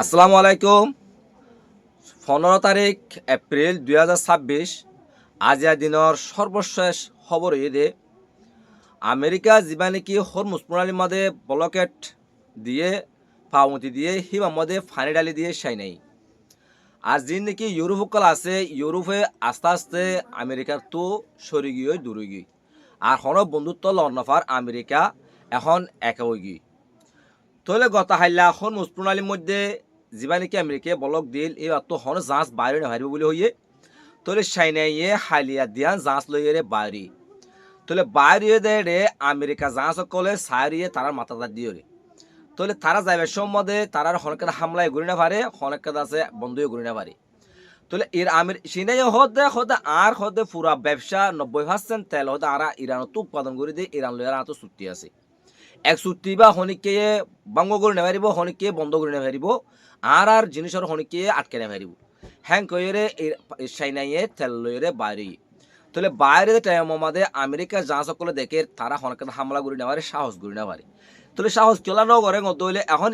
আসসালামু আলাইকুম। 15 তারিখ এপ্রিল 2026 আজিয়া দিনের সর্বশেষ খবর এদে আমেরিকা যিবা নেকি হরমুজ প্রণালীর মধ্যে ব্লকেট দিয়ে পাউমতি দিয়ে হিমা মধ্যে ফানি ডালি দিয়ে সাই নাই। আর যি নাকি ইউরোপকাল আছে ইউরোপে আস্তে আস্তে আমেরিকার তো সরি গিয়ে দূরে গিয়ে আর হন বন্ধুত্ব লড়নফার আমেরিকা এখন একা হয়ে গিয়ে তলে গত হাইলা হরমুজ প্রণালীর মধ্যে যিবা নাকি আমেরিকায় ব্লক দিল এই অত হন জাহাজ বাইরে নাহারিব বলে হইয়ে তলে সাইনাইয়ে হাইলিয়া দিয়ান জাহাজ লইয়ে বাইরে তলে বাইরে দে রে আমেরিকা জাহাজ কলে সারিয়ে তারার মাথা দিয়ে রে তলে তারা যাইবে সম্বন্ধে তারার হনকে হামলায় ঘুরি না পারে হনকে আছে বন্ধুয়ে ঘুরি না পারে তলে এর আমের সিনাই হদে হদে আর হদে পুরা ব্যবসা 90% তেল হদে আর ইরানত উৎপাদন করে দিয়ে ইরান লইয়ার আত চুক্তি আছে এক চুক্তি বা হনিকে বাঙ্গ করে নেবারিব হনিকে বন্ধ করে নেবারিব আর জিনিসের হনিকে আটকে নেবারিব হ্যাং কইরে সাইনাইয়ে তেল লইরে বাইরে তাহলে বাইরে টাইম আমাদের আমেরিকা যা সকলে দেখে তারা হনকে হামলা করে নেবারে সাহস করে নেবারে তাহলে সাহস চলানো করে দইলে এখন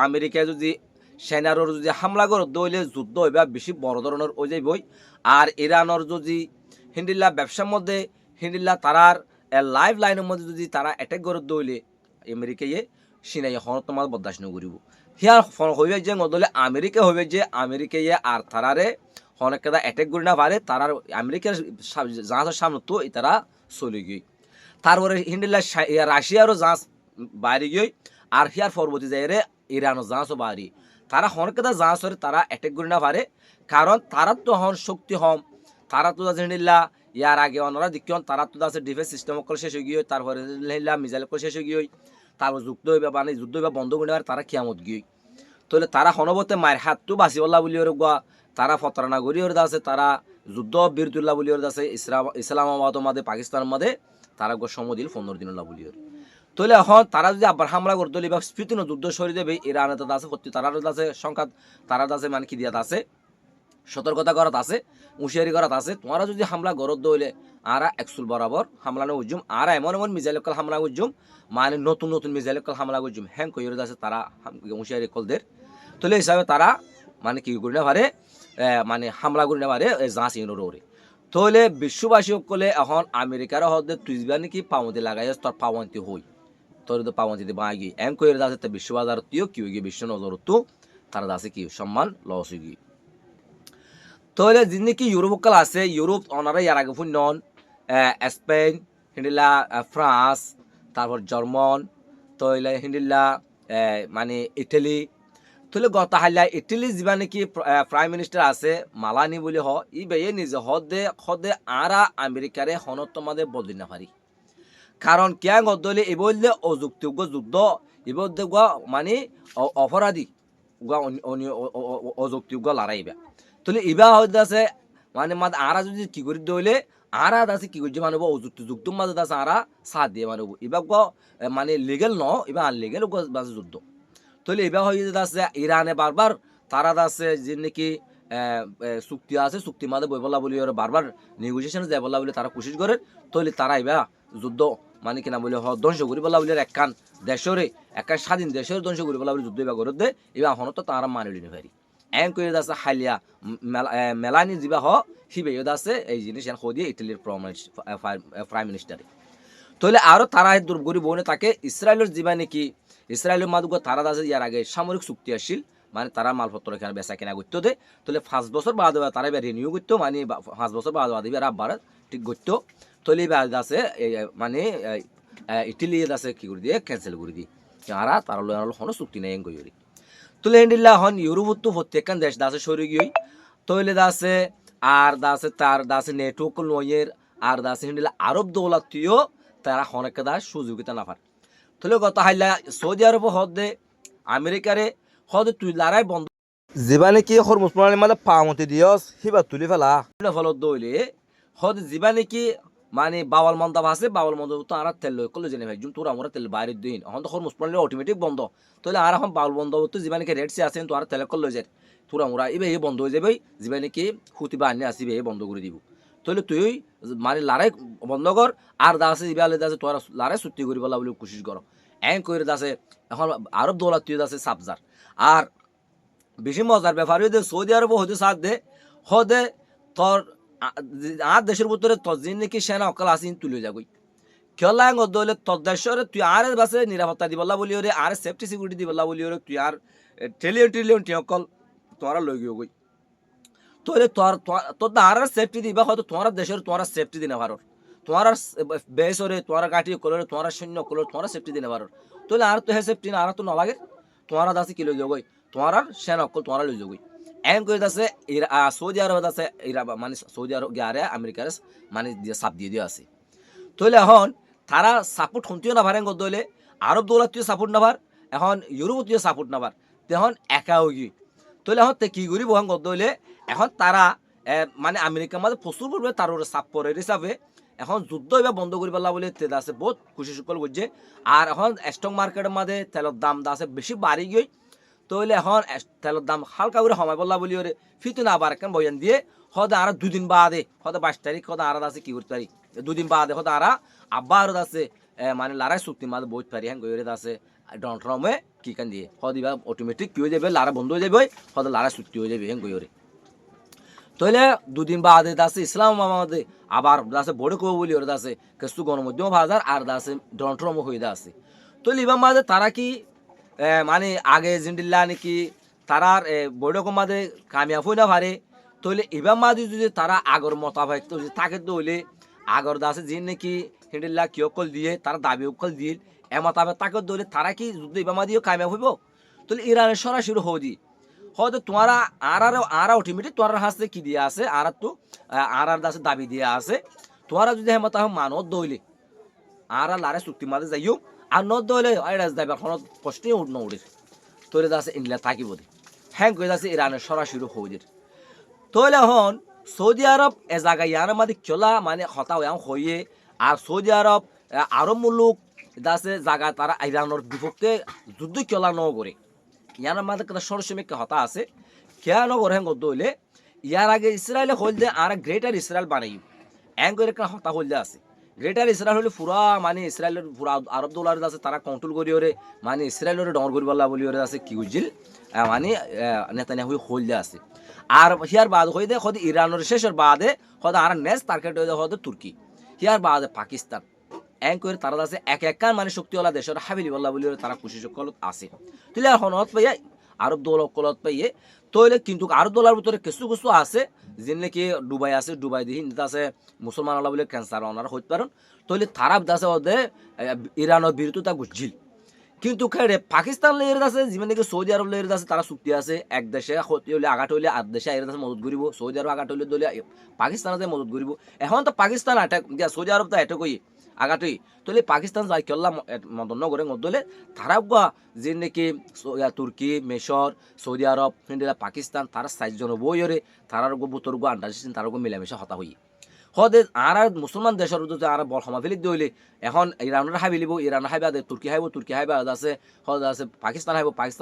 আমেরিকায় যদি সেনার যদি হামলা করে দইলে যুদ্ধ হইবা বেশি বড় ধরনের হয়ে যাইবই আর ইরানের যদি হিন্দিল্লা ব্যবসার মধ্যে হিন্দিল্লা তারার লাইফ লাইনের মধ্যে যদি তারা অ্যাটাক করে দইলে আমেরিকায় সিনাই হন তোমার বরদাস্ত নকরিব হিয়ার হইবে যে দলে আমেরিকা হইবে যে আমেরিকায় আর তারারে হনকেদা অ্যাটাক করে না পারে তারার আমেরিকার জাহাজের সামনে তো তারা চলে গিয়ে তারপরে হিন্দিল্লা রাশিয়ারও জাহাজ বাইরে গিয়ে আর হিয়ার পরবর্তী জায়গায় ইরানও জাহাজও বাইরে তারা হনকেদা জাহাজের তারা অ্যাটাক করে না পারে কারণ তারা তো হন শক্তি হম তারা তো হিন্দিল্লা ইয়ার আগে অন্যরা দেখিয়ন তারা তো আছে ডিফেন্স সিস্টেম শেষ হয়ে গিয়ে তারপরে মিসাইল শেষ হয়ে গিয়ে তারপর যুদ্ধ হইবা মানে যুদ্ধ হইবা বন্ধ করে তারা কিয়ামত গিয়ে তাহলে তারা হনবতে মায়ের হাতটো বাঁচিবল্লা বলি ওর গোয়া তারা ফতরানা গড়ি ওর আছে তারা যুদ্ধ বীরতুল্লাহ বলি ওর আছে ইসলামাবাদ মাদে পাকিস্তান মাদে তারা গো সমদিল 15 দিন বলি ওর তাহলে এখন তারা যদি আবার হামলা করতে বা স্মৃতিন যুদ্ধ সরি দেবে ইরানে তো আছে সত্যি তারার আছে সংখ্যাত তারা আছে মানে কি দিয়াত আছে সতর্কতা করাত আছে হুঁশিয়ারি করাত আছে তোমরা যদি হামলা গরত দইলে আর একসুল বরাবর হামলা উজ্জুম আর এমন এমন মিজাইলকাল হামলা উজ্জুম মানে নতুন নতুন মিজাইলকাল হামলা উজ্জুম হ্যাং কইরে আছে তারা হুঁশিয়ারি কলদের তোলে হিসাবে তারা মানে কি করি না পারে মানে হামলা করি না পারে জাহাজ ইউনোর ওরে তাহলে বিশ্ববাসী সকলে এখন আমেরিকার হদে তুইবা নাকি পাওয়ান্তি লাগাই তোর পাওয়ান্তি হই তোর তো পাওয়ান্তি বাগি এম কইরে আছে বিশ্ববাজার তুইও কি হয়ে গিয়ে বিশ্ব নজর তো তারা আছে কি সম্মান লস হয়ে গিয়ে তাহলে যিনি কি ইউরোপকাল আছে ইউরোপ অনারা ইয়ার আগে ফুন নন স্পেন হিন্দিলা ফ্রান্স তারপর জার্মান তাহলে হিন্দিলা মানে ইটালি তাহলে গত হাইলা ইটালি যা নাকি প্রাইম মিনিস্টার আছে মালানি বলে ই বেয়ে নিজে হদে আরা আমেরিকারে হনত মাদে বদলি না পারি কারণ কিয়া গদলে এ বললে অযুক্তিযোগ্য যুদ্ধ এবার মানে অপরাধী অযুক্তিযোগ্য লড়াইবা তাহলে ইবা হইতে আছে মানে মাদ আরা যদি কি করি দইলে আরা আছে কি করছে মানব যুক্ত মাঝে আছে আরা সাথ দিয়ে মানব ইবা মানে লিগেল ন ইবা আনলিগেল যুদ্ধ তাহলে এবার হয়ে যেতে আছে ইরানে বারবার তারা আছে যে নাকি চুক্তি আছে চুক্তি মাঝে বই বলা বলি বারবার নেগোসিয়েশন যায় বলা বলে তারা কোশিশ করে তাহলে তারা এবার যুদ্ধ মানে কিনা বলে ধ্বংস করি বলা বলে একখান দেশরে একখান স্বাধীন দেশের ধ্বংস করি বলা বলে যুদ্ধ এবার করে দেয় এবার হন তো তারা মানি নিতে পারি এন করে আছে হাইলিয়া মেলানি যা হিবে আছে এই জিনিস দিয়ে ইটালির প্রাইম মিনিস্টারে তাহলে আরও তারা দুর্গরি বনে তাকে ইসরায়েলের যা নাকি ইসরায়েলের মাদুগ তারা আছে ইয়ার আগে সামরিক চুক্তি আসছিল মানে তারা মালপত্র এখানে বেচা কেনা করতে দে তাহলে 5 বছর বাদ তারা এবার রিনিউ করতো মানে 5 বছর বাদ এবার আবার ঠিক করতো তাহলে এবার আছে মানে ইটালি আছে কি করে দিয়ে ক্যান্সেল করে দিই আর তারা কোনো চুক্তি নেই এঙ্গি তুলে হিন্দিল্লা হন ইউরোপ তো প্রত্যেকখান দেশ দাসে সরে গিয়ে তৈলে দাসে আর দাসে তার দাসে নেটওয়ার্ক নয়ের আর দাসে হিন্দিল্লা আরব দৌলতীয় তারা হনেকে দাস সুযোগিতা না পারে তাহলে গত হাইলা সৌদি আরব হদে আমেরিকারে হদে তুই লড়াই বন্ধ জীবানে কি হরমুজ প্রণালীর মাঝে পামতি দিয়স হিবা তুলি ফেলা ফলত দইলে হদে জীবানে কি মানে বাওয়াল মন্দা আছে বাওয়াল মন্দ তো আর তেল করলে জেনে ভাই জুম তোরা আমরা তেল বাইরের দিন এখন তো হরমুজ প্রণালী অটোমেটিক বন্ধ তাহলে আর এখন বাউল বন্ধ তো জীবানে কি রেড সে আছেন তো আর তেল করলে যায় তোরা আমরা এবার এই বন্ধ হয়ে যাবে জীবানে কি হুতি বা আনি আসিবে এই বন্ধ করে দিব তাহলে তুই মানে লড়াই বন্ধ কর আর দাসে ইবালে দাসে তোরা লড়াই চুক্তি করি বলা বলে কোশিশ কর এং করে দাসে এখন আরব দৌলত তুই দাসে সাবজার আর বেশি মজার ব্যাপার হইতে সৌদি আরব হতে সাথ দে হদে তোর আর দেশের ভিতরে তোর যে নাকি সেনা অকাল আসিন তুলে যাবই খেলা গদলে তোর দেশের তুই আর বাসে নিরাপত্তা দিবলা বলি ওরে আর সেফটি সিকিউরিটি দিবলা বলি ওরে তুই আর ট্রিলিয়ন ট্রিলিয়ন টি অকল তোরা লই গিয়ে গই তোরে তোর তোর আর সেফটি দিবা হয়তো তোমার দেশের তোমার সেফটি দিনে ভারত তোমার বেসরে তোমার গাঠি কলরে তোমার সৈন্য কলর তোমার সেফটি দিনে ভারত তোলে আর তো হে সেফটি না আর তো নলাগে তোমার দাসে কি লই যাবই তোমার সেনা অকল তোমার লই যাবই এম করে দাসে সৌদি আরব দাসে ইরা মানে সৌদি আরব গিয়ে আমেরিকার মানে দিয়ে সাপ দিয়ে দিয়ে আছে তাহলে এখন তারা সাপোর্ট শুনতেও না পারেন গদলে আরব দৌলাতীয় সাপোর্ট নাবার এখন ইউরোপীয় সাপোর্ট নাবার তখন একা হয়ে গিয়ে তাহলে এখন কি করি বহান গদলে এখন তারা মানে আমেরিকার মাঝে প্রচুর পরিমাণে তার চাপ পড়ে হিসাবে এখন যুদ্ধ এবার বন্ধ করে পেলা বলে তেল আছে বহুত খুশি সকল বুঝছে আর এখন স্টক মার্কেটের মাঝে তেলের দাম আছে বেশি বাড়ি গিয়ে তাহলে এখন তেলের দাম হালকা করে সময় বললা বলি ওরে ফিতু না আবার কেন বয়ান দিয়ে হয়তো আর 2 দিন বাদে হয়তো 22 তারিখ হয়তো আর আছে কি করতে পারি 2 দিন বাদে হয়তো আর আবার আছে মানে লারাই চুক্তি মাঝে বইতে পারি হ্যাঁ গইরে আছে ডোনাল্ড ট্রাম্পে কি কান দিয়ে হয়তো এবার অটোমেটিক কি হয়ে যাবে লারা বন্ধ হয়ে যাবে হয়তো লারা চুক্তি হয়ে যাবে হ্যাঁ গইরে তাহলে 2 দিন বাদে দাসে ইসলাম মামাদে আবার দাসে বড় কো বলি ওর দাসে কিছু গণমাধ্যম বাজার আর দাসে ডোনাল্ড ট্রাম্প হয়ে দাসে তো লিবাম মাঝে তারা কি মানে আগে জিন্দিল্লা নাকি তারার বড় কমাদে কামিয়াব হই না পারে তাহলে এবার মাঝে যদি তারা আগর মোতাবেক তো থাকে তো হইলে আগর দাসে যে নাকি হিন্দিল্লা কি অকল দিয়ে তারা দাবি অকল দিয়ে এ মোতাবেক তাকে ধরলে তারা কি যদি এবার মাঝেও কামিয়াব হইব তাহলে ইরানের সরাসরি হদি হয়তো তোমারা আর অটোমেটিক তোমার হাসতে কি দিয়ে আছে আর তো আর দাসে দাবি দিয়ে আছে তোমারা যদি হেমত মানত দইলে আর লারে চুক্তি মাঝে যাইও আর ন দইলে আইরাজ দাবি এখন কষ্টে উঠ নউড়ে তোরে দাসে ইন্ডিয়া থাকিব দে হ্যাঁ কই দাসে ইরানের সরাসরি হৌদির তাহলে এখন সৌদি আরব এ জায়গায় ইয়ার মাঝে চলা মানে হতা হইয়ে আর সৌদি আরব আরব মুলুক দাসে জায়গা তারা ইরানের বিপক্ষে যুদ্ধ চলা ন করে ইয়ার মাঝে একটা সরসমিক হতা আছে কেন করে হ্যাঁ গদ্দ হইলে ইয়ার আগে ইসরায়েলে হইলে আর গ্রেটার ইসরায়েল বানাই এং করে একটা হতা হইলে আছে গ্রেটার ইসরায়েল হলে পুরা মানে ইসরায়েলের পুরা আরব দৌলার আছে তারা কন্ট্রোল করি ওরে মানে ইসরায়েলের ডর করি বলা বলি ওরে আছে কি বুঝিল মানে নেতানিয়াহু হইলে আছে আর হিয়ার বাদ হয়ে দে হয়তো ইরানের শেষের বাদে হয়তো আর নেক্সট টার্গেট হয়ে হয়তো তুর্কি হিয়ার বাদে পাকিস্তান এং করে তারা আছে এক একান মানে শক্তিওয়ালা দেশের হাবিলি বল্লা বলি তারা খুশি সকল আছে তুই আর হনত পাইয়া আরব দৌলত কলত পাইয়ে তৈলে কিন্তু আরব দৌলার ভিতরে কিছু কিছু আছে যে নাকি ডুবাই আছে ডুবাই দিয়ে হিন্দু আছে মুসলমান আল্লাহ বলে ক্যান্সার ওনারা হইতে পারেন তৈলে তারা আছে ওদের ইরানের বিরুদ্ধে বুঝছিল কিন্তু খেড়ে পাকিস্তান লেয়ার আছে যেমন নাকি সৌদি আরব লেয়ার আছে তারা চুক্তি আছে এক দেশে ক্ষতি হলে আঘাত হইলে আর দেশে এর কাছে মদত করিব সৌদি আরব আঘাত হইলে দলে পাকিস্তানতে মদত করিব এখন তো পাকিস্তান অ্যাটাক সৌদি আরব তো অ্যাটাক হই আঘাতই তাহলে পাকিস্তান যাই কেল্লা মদন নগরে মদলে তারা যে নাকি তুর্কি মিশর সৌদি আরব হিন্দিলা পাকিস্তান তারা 4 জন বইরে তারার বুতর আন্ডারস্ট্যান্ডিং তারা মিলামিশা হতা হই হদে আর মুসলমান দেশের যদি আর বল সমাফেলি দইলে এখন ইরানের হাই বিলিব ইরানের হাইবা তুর্কি হাইবা আছে হদ আছে পাকিস্তান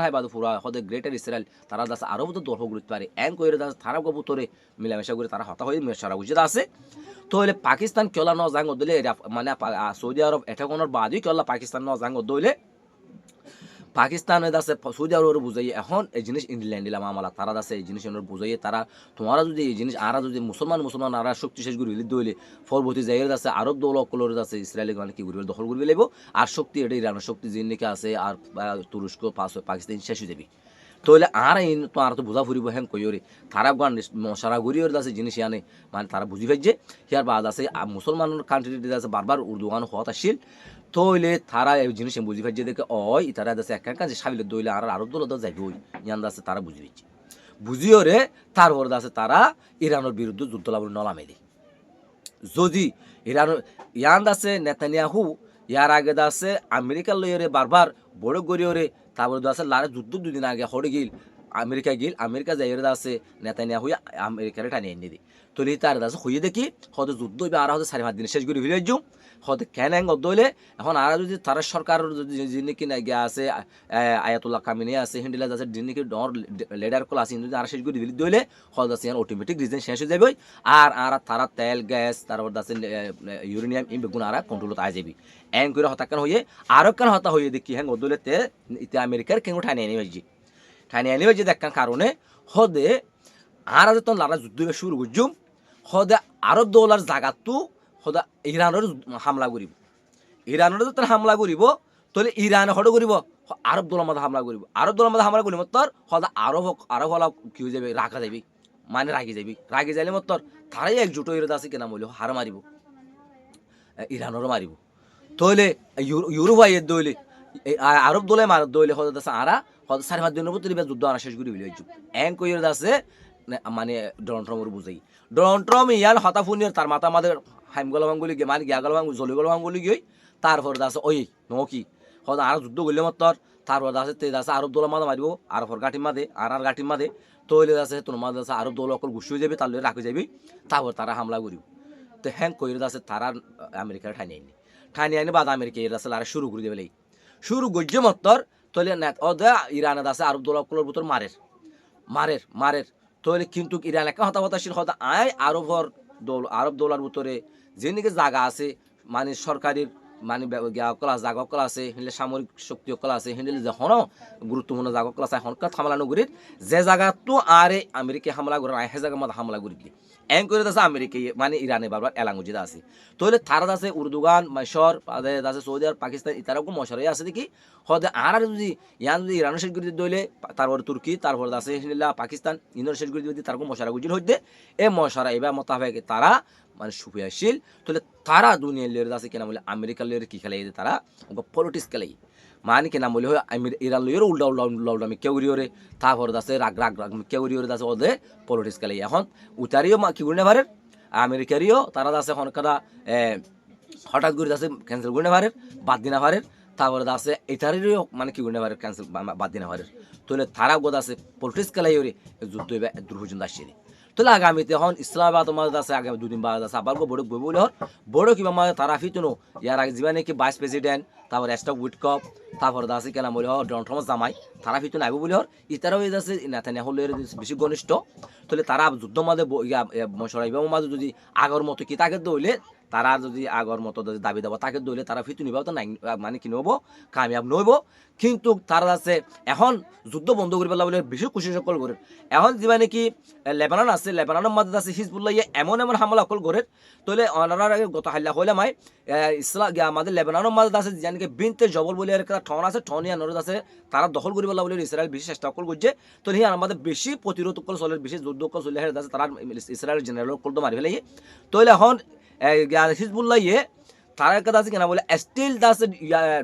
হাইবা পুরা হদে গ্রেটার ইসরায়েল তারা আছে আরব তো দর্শক গুরুত্ব পারে এন কইরে আছে তারা বুতরে মিলামিশা করে তারা হতা হই মেশারা বুঝিতে আছে তো হলে পাকিস্তান কেলা ন জাঙ্গ দিলে মানে সৌদি আরব এটা কোনোর বাদই কেলা পাকিস্তান ন জাঙ্গ দইলে পাকিস্তানে আছে সৌদি আরব বুঝাই এখন এই জিনিস ইংল্যান্ড দিলাম আমলা তারা আছে এই জিনিস বুঝাই তারা তোমরা যদি এই জিনিস আর যদি মুসলমান আর শক্তি শেষ করে দইলে পরবর্তী জায়গায় আছে আরব দৌলত কলর আছে ইসরায়েলি মানে কি ঘুরবে দখল করবে লাগবো আর শক্তি এটা ইরানের শক্তি যে নাকি আছে আর তুরস্ক পাকিস্তান শেষ হয়ে যাবে তাহলে আর তো আর তো বুঝা ফুরিব হ্যাঁ কইরে তারা গান মশারা ঘুরিয়ে আছে জিনিস আনে মানে তারা বুঝি পাইছে হিয়ার বাদ আছে মুসলমান কান্ট্রিতে আছে বারবার উর্দু গান হওয়া আসছিল তইলে তারা এই জিনিস বুঝি পাইছে দেখে ওই তারা আছে এক কাজে সাবিলে দইলে আর আরব দৌলত যাইব ওই ইয়ান আছে তারা বুঝি পাইছে বুঝিও রে তারপর আছে তারা ইরানের বিরুদ্ধে যুদ্ধ লাভ নলামে দেয় যদি ইরান ইয়ান আছে নেতানিয়াহু ইয়ার আগে আছে আমেরিকার লইরে বারবার বড় গড়িওরে তারপরে আছে লারে যুদ্ধ 2 দিন আগে হড়ে গিল আমেরিকা যাইরে আছে নেতানিয়াহু আমেরিকারে টানি এনে দি তলি তার আছে হইয়ে দেখি হয়তো যুদ্ধ আর হয়তো 4-5 দিন শেষ করে ফিরে যাও হয়তো কেন দইলে এখন আর যদি তারা সরকার যিনি কি না গিয়া আছে আয়াতুল্লাহ কামিনী আছে হিন্দিলা আছে যিনি কি ডর লিডার কল আছে যদি আর শেষ করে ফিরে দইলে হয়তো আছে অটোমেটিক রিজন শেষ হয়ে যাবে আর তারা তেল গ্যাস তারপর আছে ইউরেনিয়াম এই বেগুন আর কন্ট্রোলত আই যাবি এং করে হতা কেন হইয়ে আরো কেন হতা হইয়ে দেখি হ্যাঁ দইলে তে ইতে আমেরিকার কেন ঠানি এনে ভাইজি ঠানি আনিবে যে দেখার কারণে হদে আর আজ তখন লারা যুদ্ধ শুরু করছুম হদে আরব দৌলার জাগাতো হদা ইরানের হামলা করিব ইরানের যখন হামলা করিব তাহলে ইরান হঠাৎ করিব আরব দৌলার মধ্যে হামলা করিব আরব দৌলার মধ্যে হামলা করিব তোর হদা আরব হলা কি হয়ে যাবে রাখা যাবি মানে রাগি যাইলে মতর তারাই একজোট হয়ে আছে কেনা বলি হার মারিব ইরানেরও মারিব তাহলে ইউরোপ আইয়ের দইলে আরব দলে মার দইলে হতে আছে আরা হতে 4-5 দিনের ভিতরে যুদ্ধ আনা শেষ করে বিলে হইছু এং কইর আছে মানে ডোনাল্ড ট্রাম্পের বুঝাই ডোনাল্ড ট্রাম্প ইয়ান হতাফুনির তার মাথা মাদের হাইমগলবাঙ্গুলি গে মানে গিয়াগলবাঙ্গ জলিগলবাঙ্গুলি গই তারপর আছে ওই নকি হতে আর যুদ্ধ করলে মতর তারপর আছে তে আছে আরব দলের মাথা মারিব আর ফর গাটির মাদে আর গাটির মাদে তৈলে আছে তোর মাঝে আছে আরব দল অকল গুছিয়ে যাবে তাহলে রাখে যাবি তারপর তারা হামলা করিব তো হ্যাং কইর আছে তারা আমেরিকার ঠানি আইনি বাদ আমেরিকা এর আছে আর শুরু করে দেবে শুরু গজ্জে মত্তর তৈলে ওদা ইরানের আছে আরব দল অকলের ভিতর মারের তৈলে কিন্তু ইরান একা হতাশীল হতা আয় আরব দৌলার ভিতরে যেদিকে জায়গা আছে মানে সরকারের মানে জাগা অকল আছে হিলে সামরিক শক্তি অকল আছে হিলে যখন গুরুত্বপূর্ণ জাগা অকল আছে এখন হামলা নগরীর যে জায়গাতো আরে আমেরিকা হামলা করে সে জায়গার মধ্যে হামলা করি এং করে আছে আমেরিকা মানে ইরানে বারবার এলাঙ্গুজিদা আছে তাহলে তারা আছে উর্দুগান মিশর আছে সৌদি আরব পাকিস্তান ইতারাও মশারাই আছে দেখি হদে আর যদি ইয়ান যদি ইরানের শেষ করে দইলে তারপর তুর্কি তারপর আছে হিলা পাকিস্তান ইন্দোর শেষ করে দিয়ে তারকম মশারা গুজির হইতে এ মশারা এবার মোতাবেক তারা মানে সুফিয়াশীল তাহলে তারা দুনিয়ার লিয়ে আছে কেনা বলে আমেরিকার লিয়ে কি খেলাই তারা পলিটিক্স খেলাই মানে কেনা বলে হয় ইরান লিয়ের উল্টা আমি কেউরিওরে তারপর আছে রাগ কেউরিওরে আছে ওদের পলিটিক্স খেলাই এখন উতারিও কি করে নেভারে আমেরিকারিও তারা আছে এখন কাদা হঠাৎ করে আছে ক্যান্সেল করে নেভারে বাদ দিনা ভারে তারপরে আছে এটারেরও মানে কি করে নেভারে ক্যান্সেল বাদ দিনা ভারে তাহলে তারা গোদ আছে পলিটিক্স খেলাই ওরে যুদ্ধ এবার দূর পর্যন্ত আসছে তাহলে আগামীতে এখন ইসলামাবাদ মাঝে আছে আগামী 2 দিন বাদ আছে আবার বড় বলে হর বড় কিবা মানে তারা ফিতুনো ইয়ার আগে জীবনে কি ভাইস প্রেসিডেন্ট তারপর স্টক উইটকপ তারপর আছে কেনা বলে হর ডোনাল্ড ট্রাম্প জামাই তারা ফিতুন আইব বলে হর ইতারাও হয়ে যাচ্ছে নেতানিয়াহুর বেশি ঘনিষ্ঠ তাহলে তারা যুদ্ধ মাঝে মশরাইব মাঝে যদি আগর মতো কি তাকে দইলে তারা যদি আগর মতো দাবি দেবো তাকে দইলে তারা ফিতু নিব তো নাই মানে কি নব কামিয়াব নইব কিন্তু তারা আছে এখন যুদ্ধ বন্ধ করে পেলা বলে বেশি খুশি সকল করে এখন যেবা নাকি লেবানন আছে লেবাননের মাঝে আছে হিজবুল্লাহ এমন হামলা অকল করে তাহলে অনার আগে গত হাল্লা হইলে মাই ইসলাম আমাদের লেবাননের মাঝে আছে জানিকে বিনতে জবল বলে একটা ঠন আছে ঠনিয়া নরদ আছে তারা দখল করে পেলা বলে ইসরায়েল বেশি চেষ্টা অকল করছে তো হি আমাদের বেশি প্রতিরোধ অকল চলে বেশি যুদ্ধ অকল চলে আছে তারা ইসরায়েলের জেনারেল অকল তো মারি ফেলে তাহলে এখন হিজবুল্লাহ তারা একটা আছে কেনা বলে স্টিল দাসে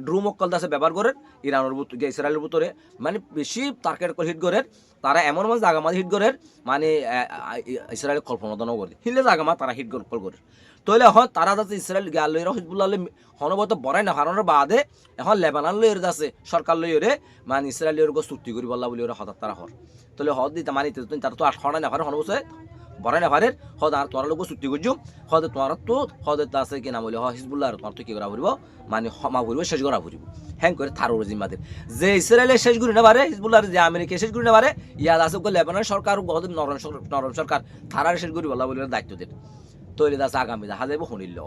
ড্রুম অকল দাসে ব্যবহার করে ইরানের ইসরায়েলের ভিতরে মানে বেশি টার্গেট করে হিট করে তারা এমন মানে জায়গা মাঝে হিট করে মানে ইসরায়েলের কল্পনা করে হিলে জায়গা মা তারা হিট কল করে তাহলে এখন তারা যাচ্ছে ইসরায়েল গালের হিজবুল্লাহ হনবত বড়াই না হারানোর বাদে এখন লেবানন লইয়ের আছে সরকার লইয়েরে মানে ইসরায়েলের চুক্তি করি বললা বলে ওরা হঠাৎ তারা হর তাহলে হদ দিতে মানিতে তারা তো 8 না পারে হনবসে বড়াই না পারে হদ আর তোমার লোক চুক্তি করছো হদে তোমার তো হদে আছে কিনা বলে হিজবুল্লাহ আর তোমার তো কি করা ফুরিব মানে ক্ষমা ফুরিব শেষ করা ফুরিব হ্যাং করে তার জিম্মাদের যে ইসরায়েলের শেষ করি না পারে হিজবুল্লাহ যে আমেরিকা শেষ করি না পারে ইয়াদ আছে লেবানন সরকার নরম সরকার তারার শেষ করি বলা বলে দায়িত্ব দেন তৈরি আছে আগামী দেখা যাবো শুনিল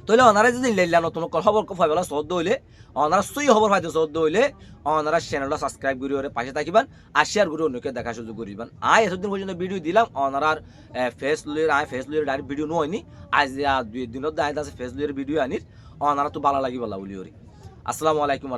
তাহলে ওনারা যদি লেলা নতুন খবর পাইবেলা সদ্য হইলে ওনারা সই খবর পাইতে সদ্য হইলে ওনারা চ্যানেলটা সাবস্ক্রাইব করে ওরে পাশে থাকিবেন আর শেয়ার করে অন্যকে দেখা সুযোগ করিবেন আয় এতদিন পর্যন্ত ভিডিও দিলাম ওনারার ফেস লুয়ের ডাইরেক্ট ভিডিও নয়নি আজ 2 দিনত দায় আছে ফেস লুয়ের ভিডিও আনির ওনারা তো ভালো লাগি বলা বলি ওরে আসসালামু আলাইকুম।